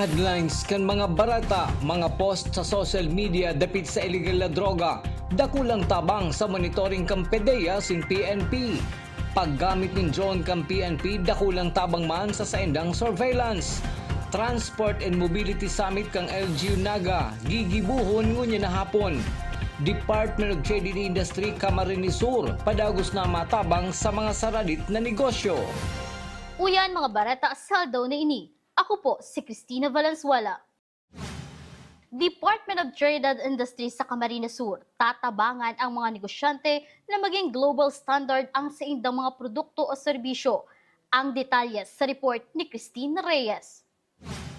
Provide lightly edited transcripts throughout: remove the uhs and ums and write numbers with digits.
headlines kan mga barata, mga post sa social media dapit sa illegal na droga, dakulang tabang sa monitoring kang PDEA sin PNP. Paggamit ng drone kang PNP, dakulang tabang man sa saindang surveillance. Transport and Mobility Summit kang LGU Naga, gigibuhon ngunya na hapon. Department of Trade and Industry Camarines Sur, padagos na matabang sa mga saradit na negosyo. Uyan mga barata, saldo na ini. Ako po si Cristina Valenzuela. Department of Trade and Industry sa Camarines Sur, tatabangan ang mga negosyante na maging global standard ang sa indang mga produkto o serbisyo. Ang detalye sa report ni Christine Reyes.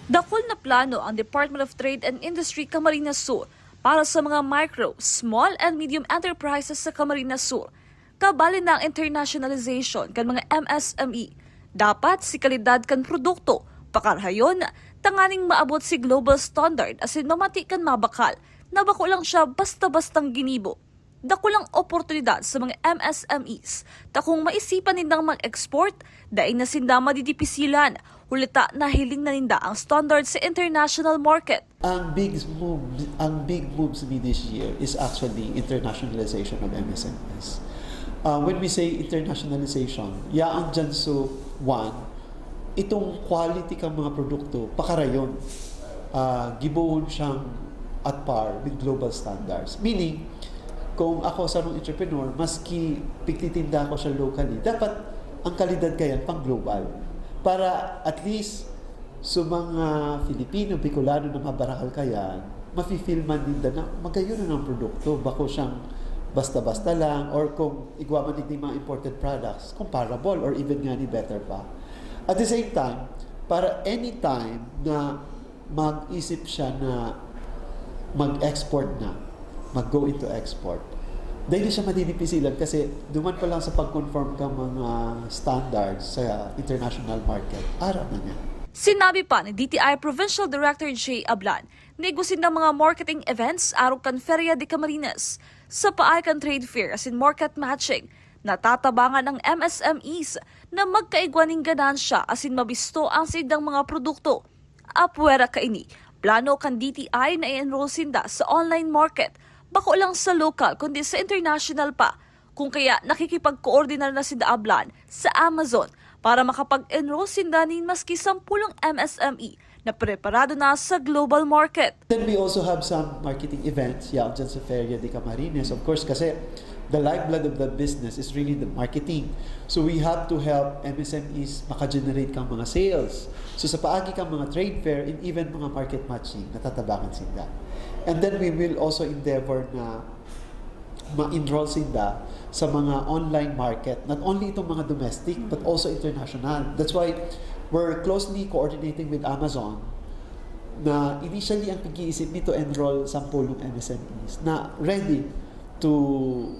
Dakol na plano ang Department of Trade and Industry Camarines Sur para sa mga micro, small and medium enterprises sa Camarines Sur. Kabali na ang internationalization kan mga MSME. Dapat si kalidad kan produkto, pakarhayon, tanganing maabot si global standard asin mamati kan mabakal na bako lang siya basta-bastang ginibo. Dakulang oportunidad sa mga MSMEs ta kung maisipan nindang mag-export, daing na sinda madidipisilan, hulita na hiling na ninda ang standard sa international market. Ang big moves this year is actually internationalization of MSMEs. When we say internationalization, yaang dyan so one, itong quality kang mga produkto, pakarayon, gibuhon siyang at par with global standards. Meaning, kung ako sa mga entrepreneur, maski pigtitinda ko siya locally, dapat ang kalidad kayan pang global. Para at least sa mga Filipino, Bicolano na mabarakal kayan, mafe-feel man din na magayon na ng produkto, bako siyang basta-basta lang, or kung igwa man din mga imported products, comparable or even nga ni better pa. At the same time, para anytime na mag-isip siya na mag-export na, mag-go into export, dahil siya madidipisilan kasi duman pa lang sa pag-conform ka mga standards sa international market, araw na niya. Sinabi pa ni DTI Provincial Director Jay Ablan, negosin ng mga marketing events araw kan Feria de Camarines sa paay kan trade fair asin market matching. Natatabangan ng MSMEs na magkaigwaning ganansya asin mabisto ang sidang mga produkto. Apwera kaini, plano kan DTI na i-enroll sinda sa online market, bako lang sa local kundi sa international pa. Kung kaya nakikipag-coordinar na sinda Ablan sa Amazon para makapag-enroll sinda ni maski 10 MSME na preparado na sa global market. Then we also have some marketing events, dyan sa Feria de Camarines. Of course, kasi the lifeblood of the business is really the marketing. So we have to help MSMEs maka-generate kang mga sales. So sa paagi kang mga trade fair and even mga market matching, natatabangan sila. And then we will also endeavor na ma-enroll sila sa mga online market. Not only itong mga domestic, but also international. That's why we're closely coordinating with Amazon na initially ang pag-iisip nito enroll 10 MSMEs na ready to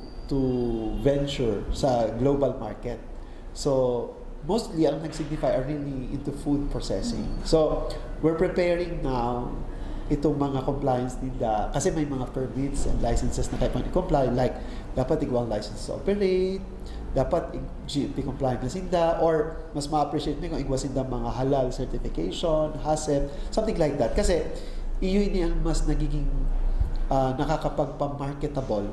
venture sa global market. So, mostly ang nag-signify are really into food processing. So, we're preparing now itong mga compliance nila kasi may mga permits and licenses na kailangan i-comply, like dapat igwang license to operate, dapat GMP compliant na sinda, or mas ma-appreciate mo kung igwa sinda mga halal certification, HACCP, something like that. Kasi iyon ang mas nagiging nakakapagpa-marketable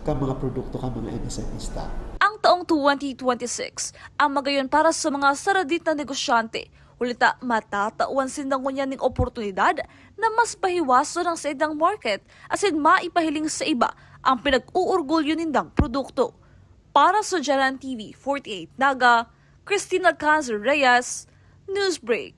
ka mga produkto ka mga MSMEs. Ang taong 2026 ang magayon para sa mga saradit na negosyante. Ulita matatauan sindang ngunyan ng oportunidad na mas pahiwaso ng sa idang market asin maipahiling sa iba ang pinag-uurgulyo nindang produkto. Para sa Jalan TV 48 Naga, Cristina Canzer Reyes, Newsbreak.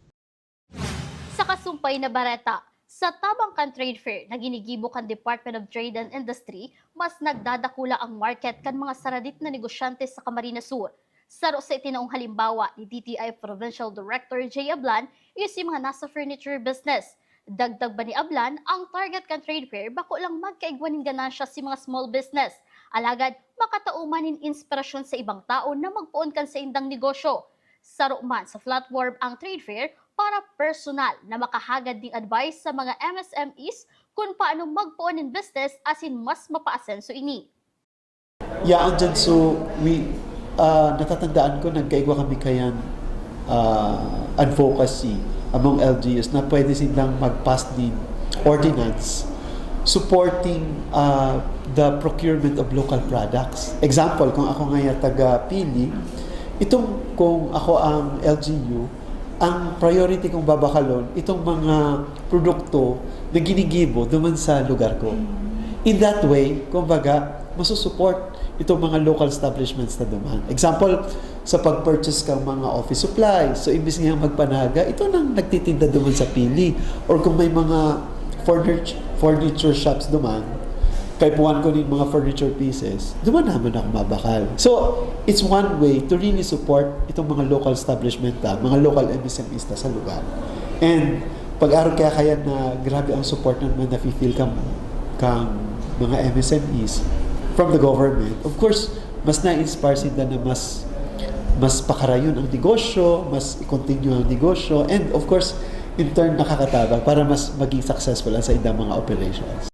Sa kasumpay na barata, sa tabang kan trade fair na ginigibo kan Department of Trade and Industry, mas nagdadakula ang market kan mga saradit na negosyante sa Camarines Sur. Saro sa itinaong halimbawa ni DTI Provincial Director Jay Ablan is yung mga nasa furniture business. Dagdag ba ni Ablan, ang target kan trade fair bako lang magkaigwaning ganansya si mga small business. Alagad, makataumanin inspirasyon sa ibang tao na magpuon kan sa indang negosyo. Saro man sa platform ang trade fair para personal na makahagad ng advice sa mga MSMEs kung paano magpuon in business asin mas mapaasenso ini. Yeah, andyan so natatandaan ko nagkaigwa kami kayan advocacy among LGUs na pwede silang mag-pass din ordinance supporting the procurement of local products. Example, kung ako ngayon taga-Pili, kung ako ang LGU, ang priority kong babakalon, itong mga produkto na ginigibo duman sa lugar ko. In that way, kumbaga, masusupport itong mga local establishments na duman. Example, sa pag-purchase kang mga office supplies. So, imbis nga magpanaga, ito nang nagtitinda duman sa Pili. Or kung may mga furniture shops duman, kaipuan ko din mga furniture pieces, duman naman ako mabakal. So, it's one way to really support itong mga local establishment mga local MSMEs sa lugar. And pag-araw kaya na grabe ang support naman na feel kang mga MSMEs from the government. Of course, mas na-inspire sila na mas pakarayon ang negosyo, mas i-continue ang negosyo, and of course, in turn nakakatabang para mas maging successful sa ilang mga operations.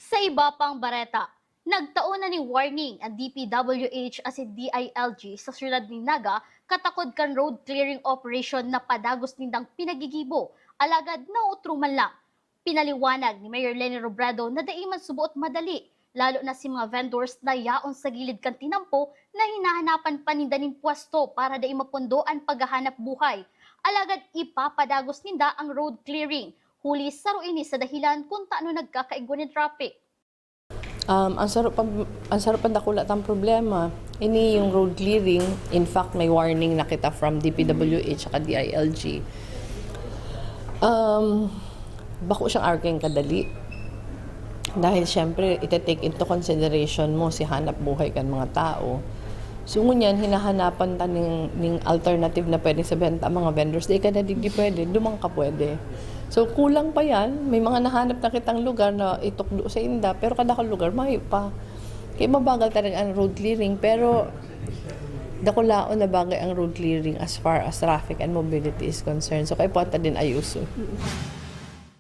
Sa iba pang bareta, nagtaon na ni warning ang DPWH as DILG sa siyudad ni Naga katakod kan road clearing operation na padagos nindang pinagigibo, alagad na utruman lang. Pinaliwanag ni Mayor Leni Robredo na daiman subuot madali, lalo na si mga vendors na yaon sa gilid kan tinampo na hinahanapan panindanin pwesto para dai mapundoan paghahanap buhay. Alagad ipapadagos ninda ang road clearing, huli saro ini sa dahilan kung taano nagkakaigwan ni traffic. Ang sarap dakulat ang problema. Ini yung road clearing. In fact, may warning na kita from DPWH at DILG. Bako siyang arguing kadali. Dahil syempre, ite-take into consideration mo si hanap buhay kan mga tao. So ngunyan, hinahanapan ta ning alternative na pwede sabihin ta mga vendors, di ka na di pwede, dumang ka pwede. So kulang pa yan, may mga nahanap na kitang lugar na itukdo sa inda, pero kada lugar may pa. Kaya mabagal talaga ang road clearing, pero dakulaon na bagay ang road clearing as far as traffic and mobility is concerned. So kaya po din ayuso.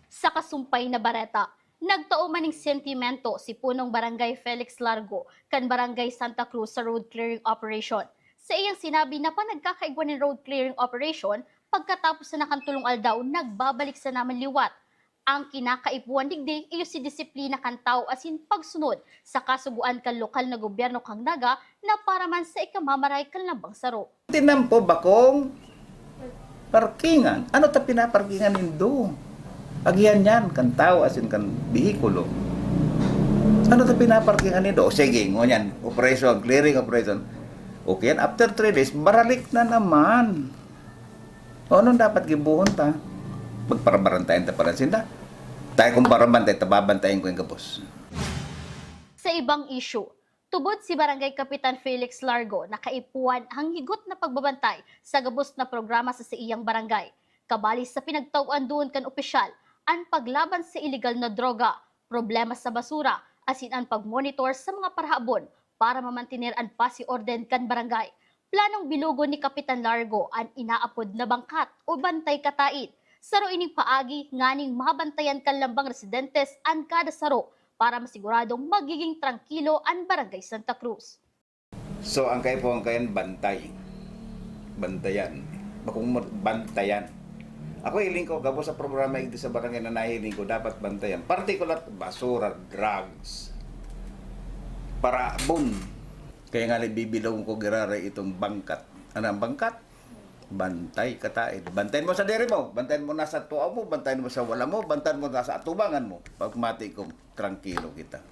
Sa kasumpay na bareta, nagtao maning sentimento si punong barangay Felix Largo kan barangay Santa Cruz sa road clearing operation. Sa iyang sinabi na pa nagkakaigwan ng road clearing operation, pagkatapos na nakantulong aldaw, nagbabalik sa naman liwat. Ang kinakaipuan digdig iyo si disiplina kan tao asin pagsunod sa kasuguan kan lokal na gobyerno kang Naga na para man sa ikamamaray kan lambang saro. Tinampo bakong parkingan. Ano ta pinaparkingan nindo? Agian yan kan tao asin kan bihikulo. Ano ta pinaparkingan nindo? O sige, ngunyan, operation, clearing operation. Okay, after 3 days, baralik na naman. O anong dapat gibuhon ta? Magparabarantayan ta para sinda. Tayo kung parabantay, tababantayin ko yung kapos. Sa ibang issue, tubod si Barangay Kapitan Felix Largo na kaipuan ang higot na pagbabantay sa gabos na programa sa iyang barangay. Kabali sa pinagtauan doon kan opisyal, ang paglaban sa illegal na droga, problema sa basura, asin ang pagmonitor sa mga parahabon para mamantinir ang pasi-orden kan barangay. Planong bilugo ni Kapitan Largo ang inaapod na bangkat o bantay katait. Saro ining paagi nganing mabantayan kan lambang residentes ang kada saro para masiguradong magiging trangkilo ang barangay Santa Cruz. So ang kayo po ang kayan bantay. Bantayan. Bakong bantayan. Ako hiling ko, gabo sa programa ito sa barangay na nahiling ko, dapat bantayan. Particular basura, drugs. Para bun. Kaya nga bibilaw ko giraray itong bangkat. Ano ang bangkat? Bantay katain. Bantayan mo sa diri mo, bantayan mo nasa tuwa mo, bantayan mo sa wala mo, bantayan mo nasa atubangan mo. Pagmati ko, tranquilo kita.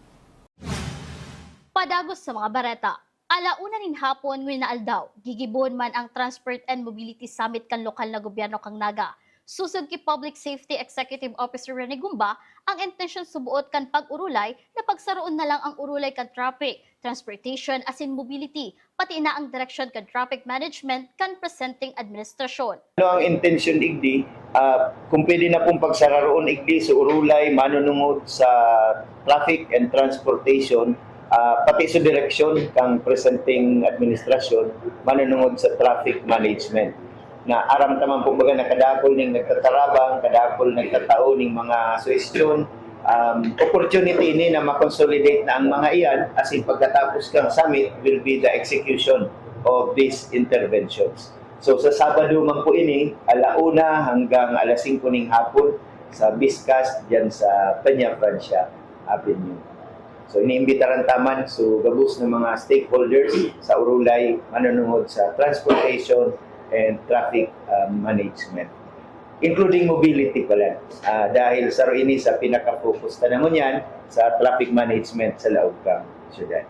Padagos sa mga bareta, alauna nin hapon ngunit na aldaw, gigibon man ang Transport and Mobility Summit kan lokal na gobyerno kang Naga. Susod ki Public Safety Executive Officer Rene Gumba, ang intensyon subuot kan pag-urulay na pagsaroon na lang ang urulay kan traffic, transportation asin mobility, pati na ang direction kan traffic management kan presenting administrasyon. Ano ang intensyon igdi? Kung pwede na pong pagsararoon igdi sa urulay, manunungod sa traffic and transportation, pati sa direksyon kang presenting administrasyon, manunungod sa traffic management. Na aram taman po baga na kadakol ning nagtatarabang, kadakol nagtatao ning mga suwestyon, opportunity ni na makonsolidate na ang mga iyan as in pagkatapos kang summit will be the execution of these interventions. So sa Sabado man po ini, 1:00 hanggang 5:00 ning hapon sa Biscas diyan sa Peña Francia Avenue. So iniimbitaran taman so gabos ng mga stakeholders sa Urulay manunungod sa transportation and traffic management, including mobility pala. Dahil sa ini sa pinaka-focus ta namon yan sa traffic management sa laog kang syudad.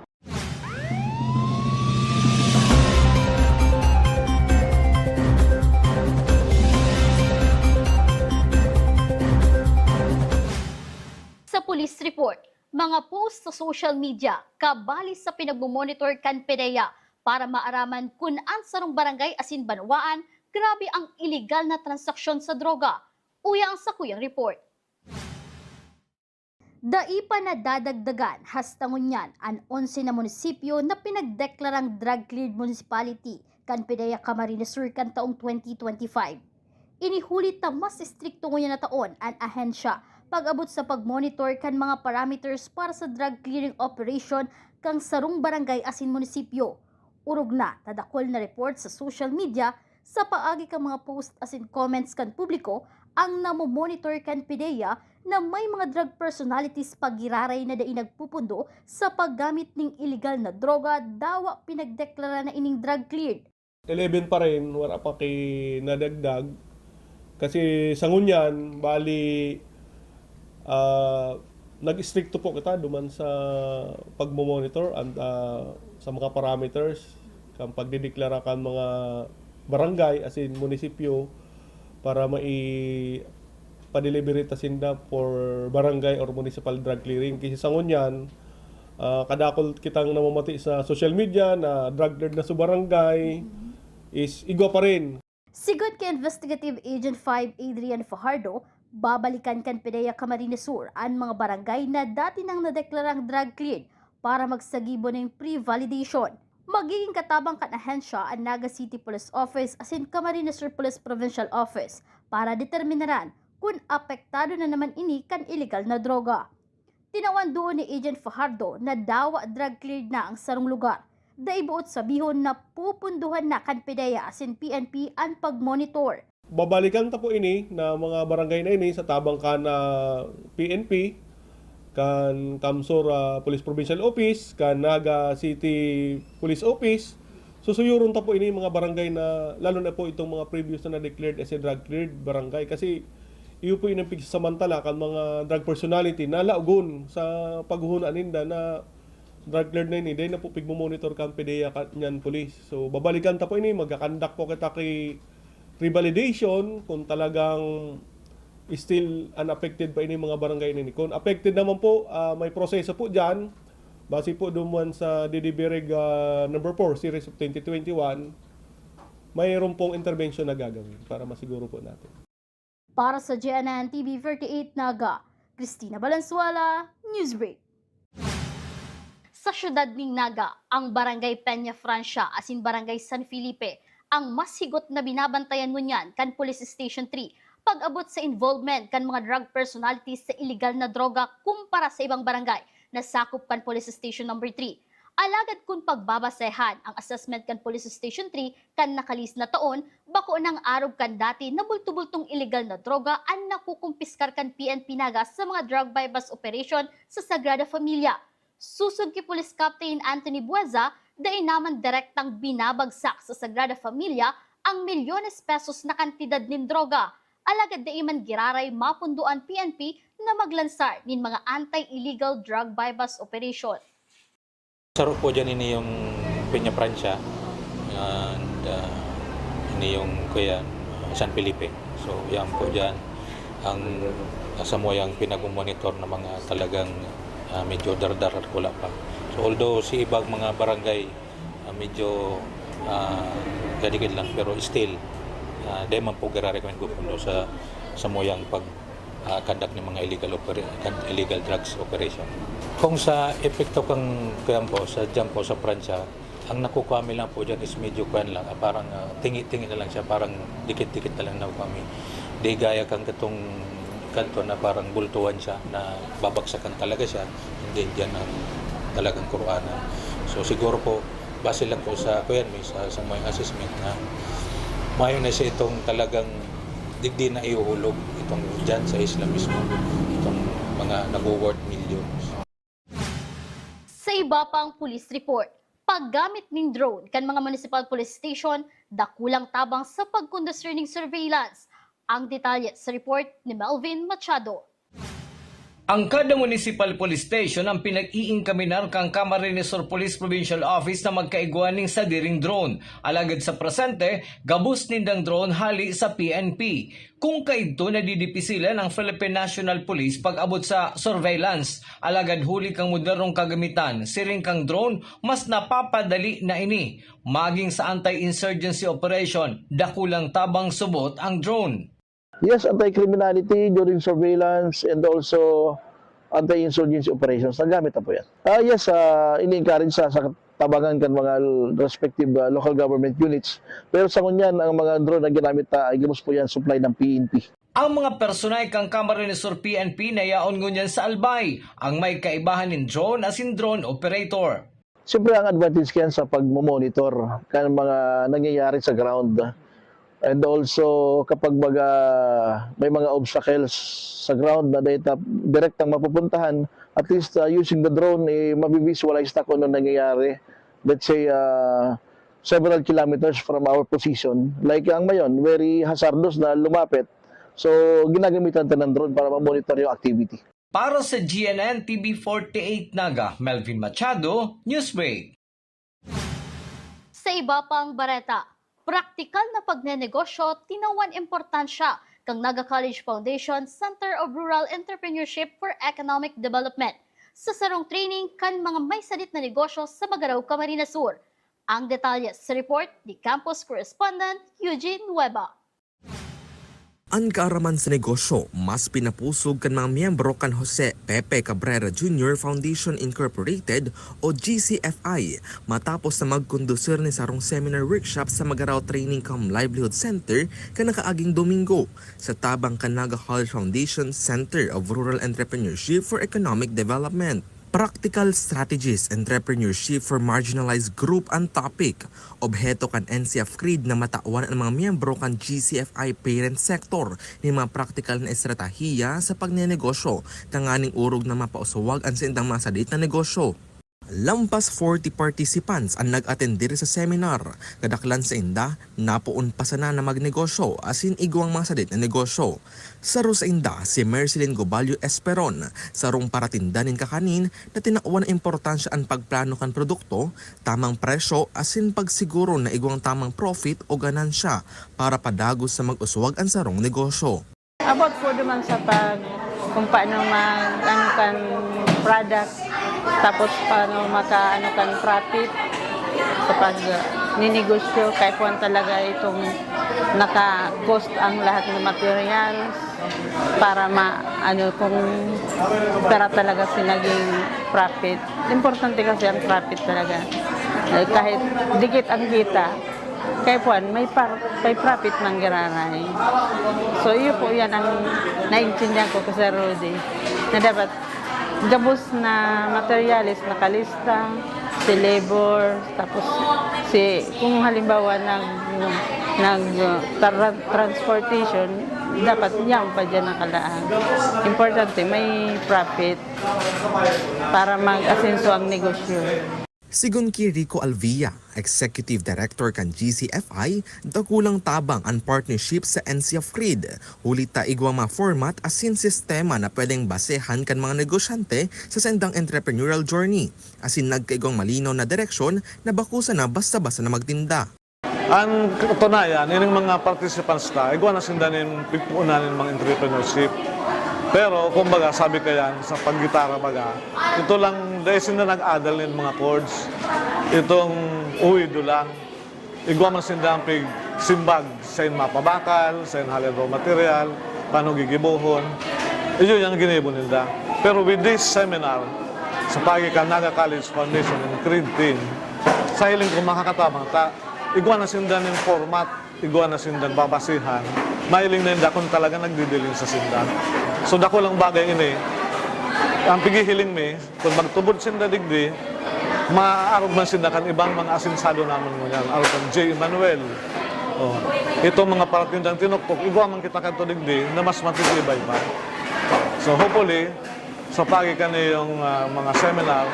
Sa police report, mga post sa social media kabali sa pinagmomonitor kan PDEA para maaraman kung ansarong barangay asin banwaan grabe ang illegal na transaksyon sa droga. Uyang sa kuyang report. Daipa na dadagdagan hastangon yan ang 11 na munisipyo na pinagdeklarang drug-cleared municipality kan PDEA Camarines Sur kan taong 2025. Inihulit na mas istrikto ngayon na taon ang ahensya pag-abot sa pag-monitor kan mga parameters para sa drug clearing operation kang sarong barangay asin munisipyo. Urog na tadakol na report sa social media sa paagi kang mga post asin comments kan publiko ang namomonitor kan PDEA na may mga drug personalities pagiraray na dai nagpupundo sa paggamit ng illegal na droga dawa pinagdeklara na ining drug cleared. 11 pa rin, wala pa kay nadagdag. Kasi sa ngunyan, bali nag-stricto po kita duman sa pagmo-monitor and sa mga parameters kang pagdideklara kan mga barangay as in munisipyo para padeliberate tasinda for barangay or municipal drug clearing. Kasi sa ngunyan, kadakol kitang namamati sa social media na drug lord na sa barangay is igwa pa rin. Sigod kay Investigative Agent 5 Adrian Fajardo, babalikan kan PDEA Camarines Sur ang mga barangay na dati nang nadeklarang drug cleared para magsagibo ng pre-validation. Magiging katabang kan ahensya ang Naga City Police Office asin Camarines Sur Police Provincial Office para determinaran kung apektado na naman ini kan illegal na droga. Tinawan doon ni Agent Fajardo na dawa drug cleared na ang sarong lugar. Daibuot sabihon na pupunduhan na kan PDEA asin PNP ang pag-monitor. Babalikan ta po ini na mga barangay na ini sa tabang kan PNP, kan Kamsor Police Provincial Office, kan Naga City Police Office. Susuyuron ta po ini mga barangay na lalo na po itong mga previous na declared as a drug cleared barangay kasi iyo po inang pigsamantala kan mga drug personality na laugon sa paghuhunan ninda na drug cleared na ini dahil na po pigmo-monitor kan PDEA kanyan police. So babalikan ta po ini, magkakandak po kita kay revalidation kung talagang still unaffected pa ini mga barangay nini. Kung affected naman po, may proseso po dyan. Base po duman sa DDB-Reg number 4, series of 2021, mayroon pong intervention na gagawin para masiguro po natin. Para sa GNN TV 38 Naga, Cristina Valenzuela, Newsbreak. Sa syudad ng Naga, ang Barangay Peña Francia asin Barangay San Felipe ang mas higot na binabantayan ngunyan kan Police Station 3 pag-abot sa involvement kan mga drug personalities sa illegal na droga kumpara sa ibang barangay na sakop kan Police Station number 3. Alagad kung pagbabasehan ang assessment kan Police Station 3 kan nakalis na taon, bako nang arog kan dati na bulto-bultong illegal na droga ang nakukumpiskar kan PNP Naga sa mga drug bypass operation sa Sagrada Familia. Susod kay Police Captain Anthony Bueza, dahil naman direktang binabagsak sa Sagrada Familia ang milyones pesos na kantidad ng droga. Alagad dahil man giraray mapunduan PNP na maglansar ng mga anti-illegal drug bypass operation. Saro po dyan ini yung Peña Francia and ini yung kuya San Felipe. So yan po dyan ang asamo yung pinag-monitor na mga talagang medyo dardar at wala pa. So although si ibang mga barangay medyo gadigid lang pero still dahil man po gara-recommend ko puno sa moyang pag-conduct ng mga illegal drugs operation. Kung sa epekto kang po sa dyan po sa Pransya, ang nakukwami lang po dyan is medyo kwan lang, parang tingi-tingi na lang siya, parang dikit-dikit na lang nakukwami. Di gaya kang katong kanto na parang bultuhan siya, na babagsakan talaga siya, hindi dyan ang talagang kuruanan. So siguro po, base lang po sa kuyan, sa mga assessment na mayo na siya itong talagang digdi na iuhulog itong dyan sa isla mismo, itong mga nag-worth millions. Sa iba pang police report, paggamit ng drone kan mga municipal police station, dakulang tabang sa pagkondusir ng surveillance. Ang detalye sa report ni Melvin Machado. Ang kada municipal police station ang pinag-iingkaminar kang Camarines Sur Police Provincial Office na magkaiguan ning sa diring drone. Alagad sa presente, gabus nindang drone hali sa PNP. Kung kaidto nadidipisilan ang Philippine National Police pag-abot sa surveillance, alagad huli kang modernong kagamitan, siring kang drone, mas napapadali na ini. Maging sa anti-insurgency operation, dakulang tabang subot ang drone. Yes, anti-criminality during surveillance and also anti-insurgency operations. Nagamit na po yan. Yes, ini-encourage sa tabangan kan mga respective local government units. Pero sa kunyan, ang mga drone na ginamit ay gamos po yan supply ng PNP. Ang mga personay kang Camarines Sur PNP na yaon ngunyan sa Albay, ang may kaibahan ng drone as in drone operator. Siyempre ang advantage yan sa pag-monitor kan mga nangyayari sa ground. And also, kapag may mga obstacles sa ground na data direktang mapupuntahan, at least using the drone, mabivisualize na kung ano nangyayari. Let's say, several kilometers from our position. Like ang mayon, very hazardous na lumapit. So, ginagamitan tayo ng drone para ma-monitor yung activity. Para sa GNN TV48 Naga, Melvin Machado, Newsbreak. Sa iba pang bareta, praktikal na pagnenegosyo, tinawan importansya kang Naga College Foundation Center of Rural Entrepreneurship for Economic Development sa sarong training kan mga may sadit na negosyo sa Magaraw, Camarines Sur. Ang detalye sa report ni Campus Correspondent Eugene Nueva. Ang kaaraman sa negosyo, mas pinapusog kan mga miyembro kan Jose Pepe Cabrera Jr. Foundation Incorporated o GCFI matapos na magkondusir ni sarong seminar workshop sa Magaraw Training Cum Livelihood Center kanakaaging Domingo sa tabang kan Naga College Foundation Center of Rural Entrepreneurship for Economic Development. Practical Strategies Entrepreneurship for Marginalized Group ang topic. Obheto kan NCF CRED na matawan ang mga miyembro kan GCFI parent sector ni mga practical na estratehiya sa pagnenegosyo tanganing urog na mapausawag ang sindang masadit na negosyo. Lampas 40 participants ang nag-attendir sa seminar. Kadaklan sa inda, napuon pa sana na magnegosyo asin igwang mga sadit na negosyo. Saro sa inda si Merceline Gobalio Esperon, sarong paratindanin kakanin na tinakwan ang importansya ang pagplano kan produkto, tamang presyo asin pagsiguro na igwang tamang profit o ganansya para padagos sa mag-uswag ang sarong negosyo. About po naman sa kung paano kan product, tapos paano kan profit sa pag ninegosyo, kaya po talaga itong naka-cost ang lahat ng materials para kung pera talaga sinaging profit. Importante kasi ang profit talaga. Kahit dikit ang kita, kaya po, may profit ng gararay. So, yun po yan ang naintindihan ko kasi Rudy, na dapat gabos na materialis nakalista, si labor, tapos kung halimbawa transportation, dapat yan pa dyan nakalaan. Importante, may profit para mag-asenso ang negosyo. Sigun kay Rico Alvia, Executive Director kan GCFI, dakulang tabang ang partnership sa NCF CRED. Hulit ta igwa mga format asin sistema na pwedeng basehan kan mga negosyante sa sendang entrepreneurial journey. Asin nagkaigwang malinaw na direksyon na bakusa na basta-basta na magtinda. Ang katunayan, yung mga participants na, igwa na sindanin pagpuunan ng mga entrepreneurship. Pero, kumbaga, sabi ko yan, sa paggitara baga, ito lang, dahil sinda nag-adal ng mga chords, itong uwido lang, igwa man sinda ang simbag sa mapabakal, sa halin raw material, paano gigibuhon, ito yung ginibo nila. Pero with this seminar, sa pagikan Naga College Foundation and CRED team, sa hiling kong makakatabang ta, igwa na sinda ng format, igwa na sinda babasihan, mailing na hindi kung talaga nagdidiling sa sinda. So dako lang bagay ini, ang pigihiling mi, kung magtubod sinda digdi, maaarog man sinda kan ibang mga asinsado naman mo yan, aron kan J. Emmanuel, Oh. Ito mga paratindang tinuktok, igwa man kita kanto digdi na mas matitibay pa. So hopefully, sa pagikan yung mga seminar,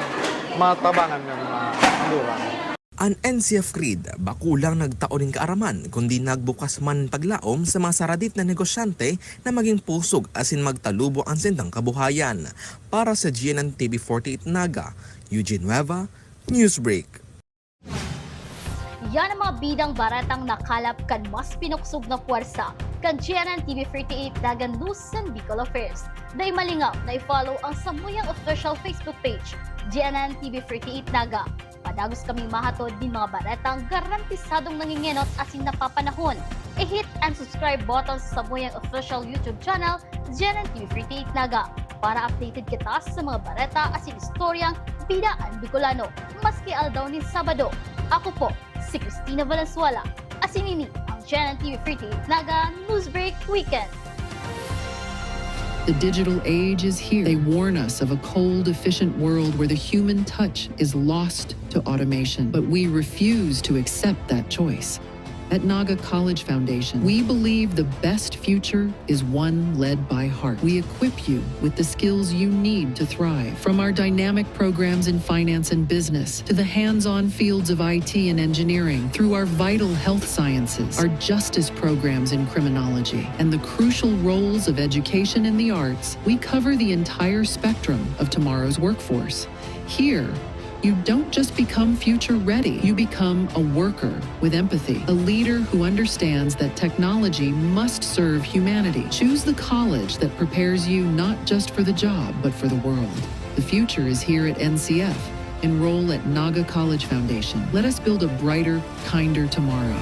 matabangan ng mga lurang. Ang NCF Creed, bakulang nagtaoning kaaraman kundi nagbukas man paglaom sa mga saradit na negosyante na maging pusog asin magtalubo ang sindang kabuhayan. Para sa GNN TV48 Naga, Eugene Nueva, Newsbreak. Yan ang mga bidang baratang nakalap kan mas pinuksog na puwersa kan GNN TV48 Naga News and Bicol Affairs. Day malingap na i-follow ang samuyang official Facebook page, GNN TV48 Naga. Padagos kaming mahatod din mga baretang garantisadong nangingenot asin napapanahon. I-hit and subscribe button sa samuyang official YouTube channel, GNN TV48 Naga, para updated kita sa mga bareta asin istoryang bidaan Bicolano. Maski aldaw ni Sabado. Ako po, si Cristina Valenzuela. Asin ini ang GNN TV48 Naga Newsbreak Weekend. The digital age is here. They warn us of a cold, efficient world where the human touch is lost to automation. But we refuse to accept that choice. At Naga College Foundation, we believe the best future is one led by heart. We equip you with the skills you need to thrive. From our dynamic programs in finance and business, to the hands-on fields of IT and engineering, through our vital health sciences, our justice programs in criminology, and the crucial roles of education in the arts, we cover the entire spectrum of tomorrow's workforce. Here, you don't just become future ready, you become a worker with empathy, a leader who understands that technology must serve humanity. Choose the college that prepares you not just for the job, but for the world. The future is here at NCF. Enroll at Naga College Foundation. Let us build a brighter, kinder tomorrow.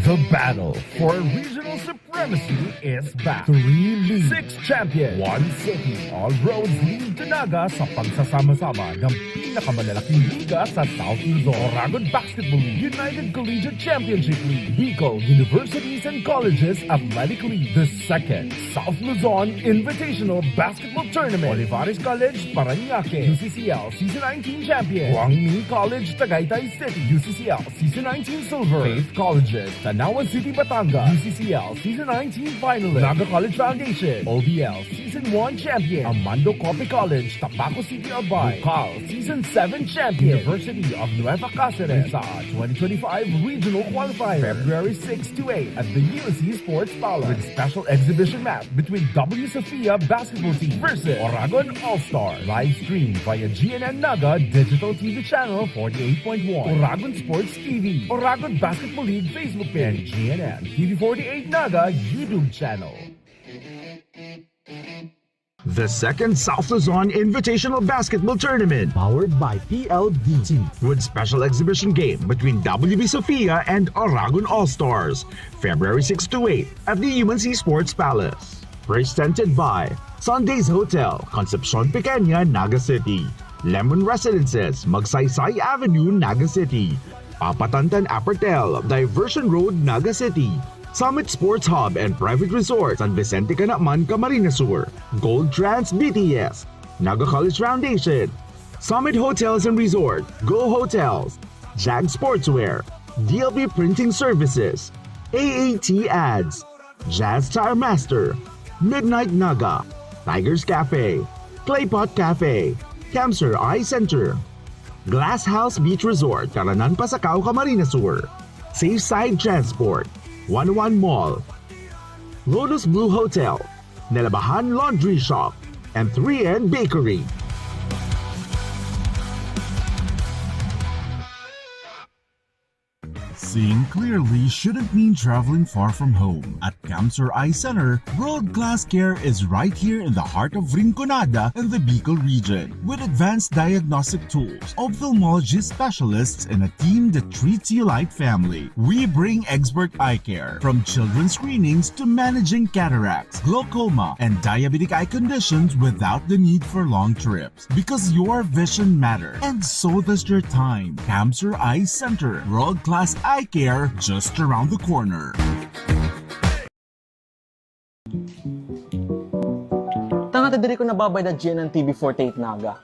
The battle for regional supremacy is back. 3 leagues, 6 champions, 1 city. All roads lead to Naga sa pagsasama-sama ng pinakamalalaking liga sa South Luzon. Oragon Basketball League, United Collegiate Championship League, Bicol Universities and Colleges Athletic League, the second South Luzon Invitational Basketball Tournament, Olivares College, Parañaque, UCCL Season 19 Champion, Guangming College, Tagaytay City, UCCL Season 19 Silver, Faith Colleges, Tanawan City, Batangas, UCCL Season 19 Finalist, Naga College Foundation, OBL Season 1 Champion, Amando Cope College, Tabaco City, Albay, Cal Season 7 Champion, University of Nueva Cáceres, sa 2025 Regional Qualifier, February 6 to 8 at the USC Sports Palace, with special exhibition match between W. Sofia Basketball Team versus Oragon All-Star, live streamed via GNN Naga Digital TV Channel 48.1, Oragon Sports TV, Oragon Basketball League Facebook page, and GNN TV48 Naga YouTube channel. The second South Luzon Invitational Basketball Tournament, powered by PLDT, with special exhibition game between WB Sofia and Oragon All-Stars, February 6 to 8 at the UNC Sports Palace. Presented by Sundays Hotel, Concepcion Pequeña, Naga City, Lemon Residences, Magsaysay Avenue, Naga City, Papatantan Apertel, Diversion Road, Naga City, Summit Sports Hub and Private Resort, San Vicente Canacman, Camarines Sur, Gold Trans BTS, Naga College Foundation, Summit Hotels and Resort, Go Hotels, Jag Sportswear, DLP Printing Services, AAT Ads, Jazz Tire Master, Midnight Naga, Tigers Cafe, Claypot Cafe, Camser Eye Center, Glass House Beach Resort, Caranan Pasacao, Camarines Sur, Safe Side Transport, 101 Mall, Lotus Blue Hotel, Nelabahan Laundry Shop, and 3N Bakery. Seeing clearly shouldn't mean traveling far from home. At Camsur Eye Center, world-class care is right here in the heart of Rinconada and the Bicol region. With advanced diagnostic tools, ophthalmology specialists, and a team that treats you like family, we bring expert eye care. From children's screenings to managing cataracts, glaucoma, and diabetic eye conditions without the need for long trips. Because your vision matters, and so does your time. Camsur Eye Center, world-class eye care just around the corner. Tanga ta diri ko nababay na GNN TV48 Naga.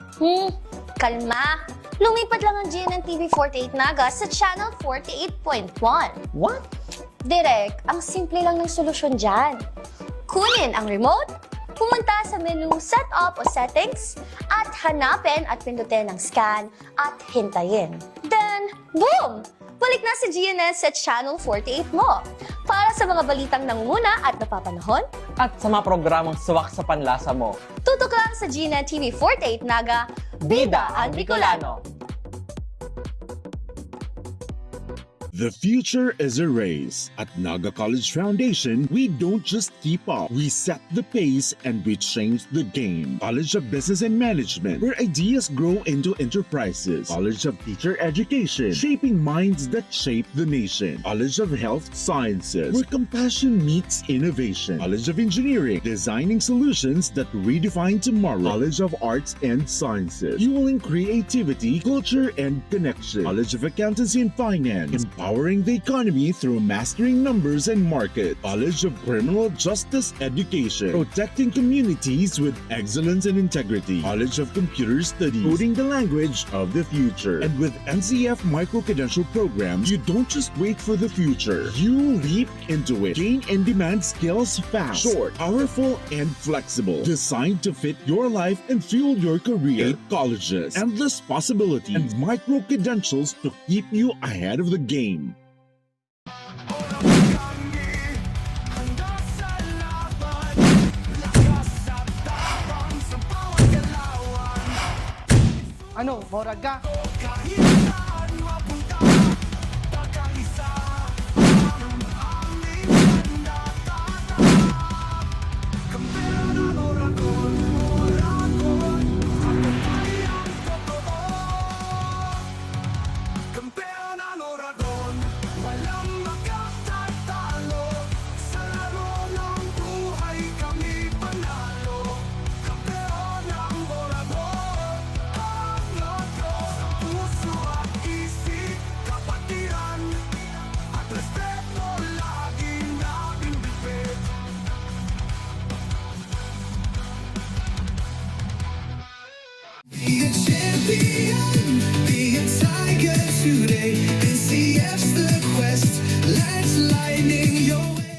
Kalma. Lumipat lang ang GNN TV 48 Naga sa Channel 48.1. What? Direk, ang simple lang ng solusyon dyan. Kunin ang remote, pumunta sa menu Setup o Settings, at hanapin at pindutin ang scan at hintayin. Then, boom! Balik na si GNN sa Channel 48 mo. Para sa mga balitang nangunguna at napapanahon, At sa mga programang swak sa panlasa mo. tutok lang sa GNN TV 48 Naga, Bida ang Bicolano. The future is a race. At Naga College Foundation, we don't just keep up. We set the pace and we change the game. College of Business and Management, where ideas grow into enterprises. College of Teacher Education, shaping minds that shape the nation. College of Health Sciences, where compassion meets innovation. College of Engineering, designing solutions that redefine tomorrow. College of Arts and Sciences, fueling creativity, culture, and connection. College of Accountancy and Finance, empowering the economy through mastering numbers and markets. College of Criminal Justice Education, protecting communities with excellence and integrity. College of Computer Studies, coding the language of the future. And with NCF micro-credential programs, you don't just wait for the future. You leap into it. Gain and demand skills fast, short, powerful, and flexible. Designed to fit your life and fuel your career. 8 colleges, endless possibilities, and micro-credentials to keep you ahead of the game. Ano, morag ka?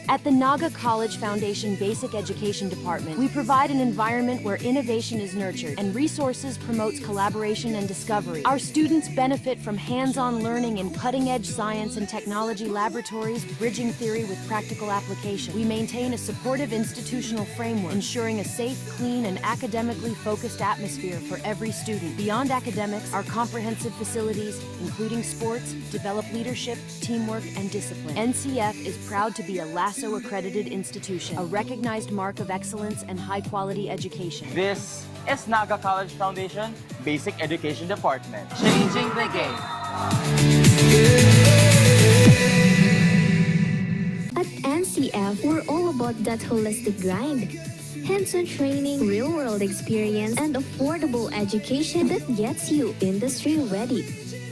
At the Naga College Foundation Basic Education Department, we provide an environment where innovation is nurtured and resources promotes collaboration and discovery. Our students benefit from hands-on learning in cutting-edge science and technology laboratories, bridging theory with practical application. We maintain a supportive institutional framework, ensuring a safe, clean, and academically focused atmosphere for every student. Beyond academics, our comprehensive facilities, including sports, develop leadership, teamwork, and discipline. NCF is proud to be a LASSO accredited institution, a recognized mark of excellence and high-quality education. This is Naga College Foundation Basic Education Department. Changing the game. At NCF, we're all about that holistic grind. Hands-on training, real-world experience, and affordable education that gets you industry ready.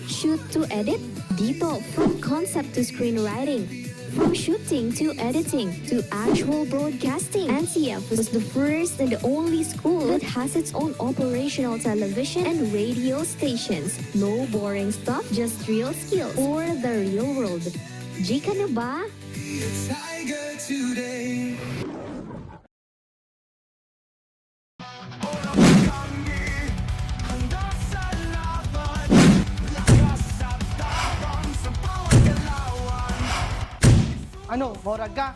Shoot to edit, dito from concept to screenwriting. From shooting to editing to actual broadcasting, NCF was the first and the only school that has its own operational television and radio stations. No boring stuff, just real skills for the real world. Jika na ba? Ano, morag ka?